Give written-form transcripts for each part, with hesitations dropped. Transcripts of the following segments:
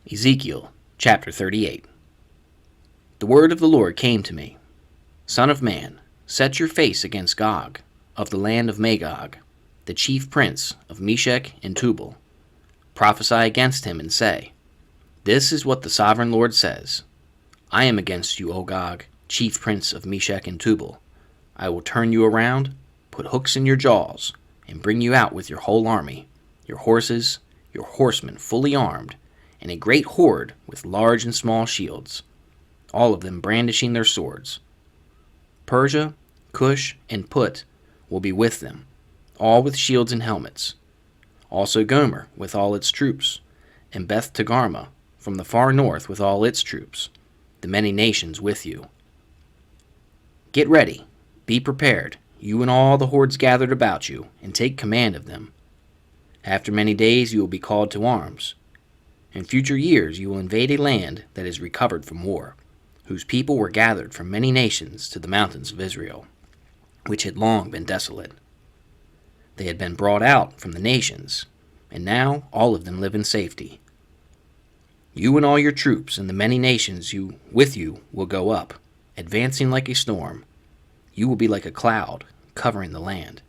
Ezekiel Chapter 38. The word of the Lord came to me, Son of man, set your face against Gog, of the land of Magog, the chief prince of Meshech and Tubal. Prophesy against him and say, This is what the sovereign Lord says. I am against you, O Gog, chief prince of Meshech and Tubal. I will turn you around, put hooks in your jaws, and bring you out with your whole army, your horses, your horsemen fully armed, and a great horde with large and small shields, all of them brandishing their swords. Persia, Cush, and Put will be with them, all with shields and helmets. Also Gomer with all its troops, and Beth Togarmah from the far north with all its troops, the many nations with you. Get ready, be prepared, you and all the hordes gathered about you, and take command of them. After many days you will be called to arms. In future years you will invade a land that is recovered from war, whose people were gathered from many nations to the mountains of Israel, which had long been desolate. They had been brought out from the nations, and now all of them live in safety. You and all your troops and the many nations with you will go up, advancing like a storm. You will be like a cloud covering the land.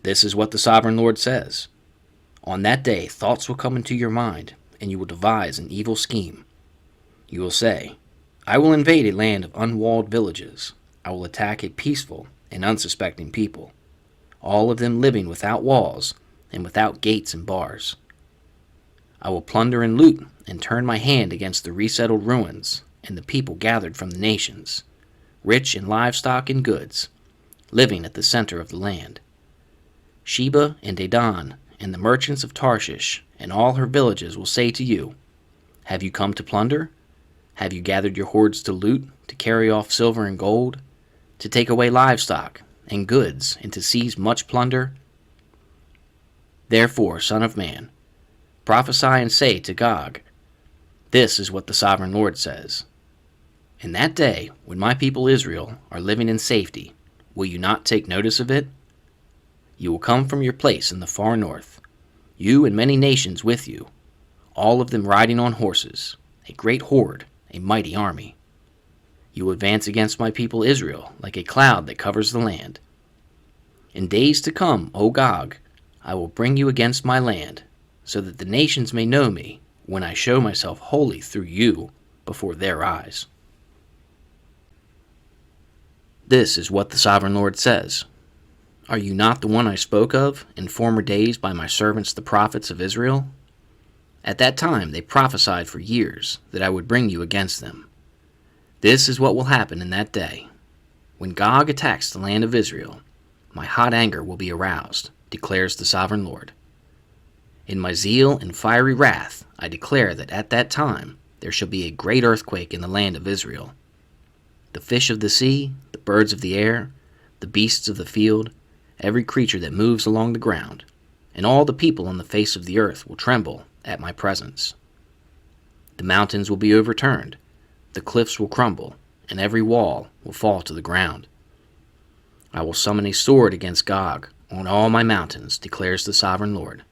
This is what the sovereign Lord says. On that day thoughts will come into your mind, and you will devise an evil scheme. You will say, I will invade a land of unwalled villages. I will attack a peaceful and unsuspecting people, all of them living without walls and without gates and bars. I will plunder and loot and turn my hand against the resettled ruins and the people gathered from the nations, rich in livestock and goods, living at the center of the land. Sheba and Dedan and the merchants of Tarshish and all her villages will say to you, Have you come to plunder? Have you gathered your hordes to loot, to carry off silver and gold, to take away livestock and goods, and to seize much plunder? Therefore, Son of man, prophesy and say to Gog, This is what the sovereign Lord says. In that day, when my people Israel are living in safety, will you not take notice of it? You will come from your place in the far north, you and many nations with you, all of them riding on horses, a great horde, a mighty army. You will advance against my people Israel like a cloud that covers the land. In days to come, O Gog, I will bring you against my land, so that the nations may know me when I show myself holy through you before their eyes. This is what the sovereign Lord says. Are you not the one I spoke of in former days by my servants the prophets of Israel? At that time they prophesied for years that I would bring you against them. This is what will happen in that day. When Gog attacks the land of Israel, my hot anger will be aroused, declares the sovereign Lord. In my zeal and fiery wrath I declare that at that time there shall be a great earthquake in the land of Israel. The fish of the sea, the birds of the air, the beasts of the field, every creature that moves along the ground, and all the people on the face of the earth will tremble at my presence. The mountains will be overturned, the cliffs will crumble, and every wall will fall to the ground. I will summon a sword against Gog on all my mountains, declares the sovereign Lord.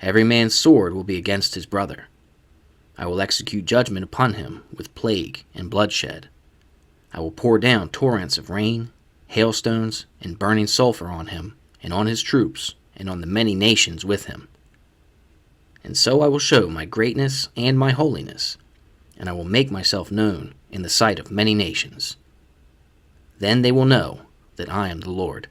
Every man's sword will be against his brother. I will execute judgment upon him with plague and bloodshed. I will pour down torrents of rain, hailstones, and burning sulfur on him, and on his troops, and on the many nations with him. And so I will show my greatness and my holiness, and I will make myself known in the sight of many nations. Then they will know that I am the Lord.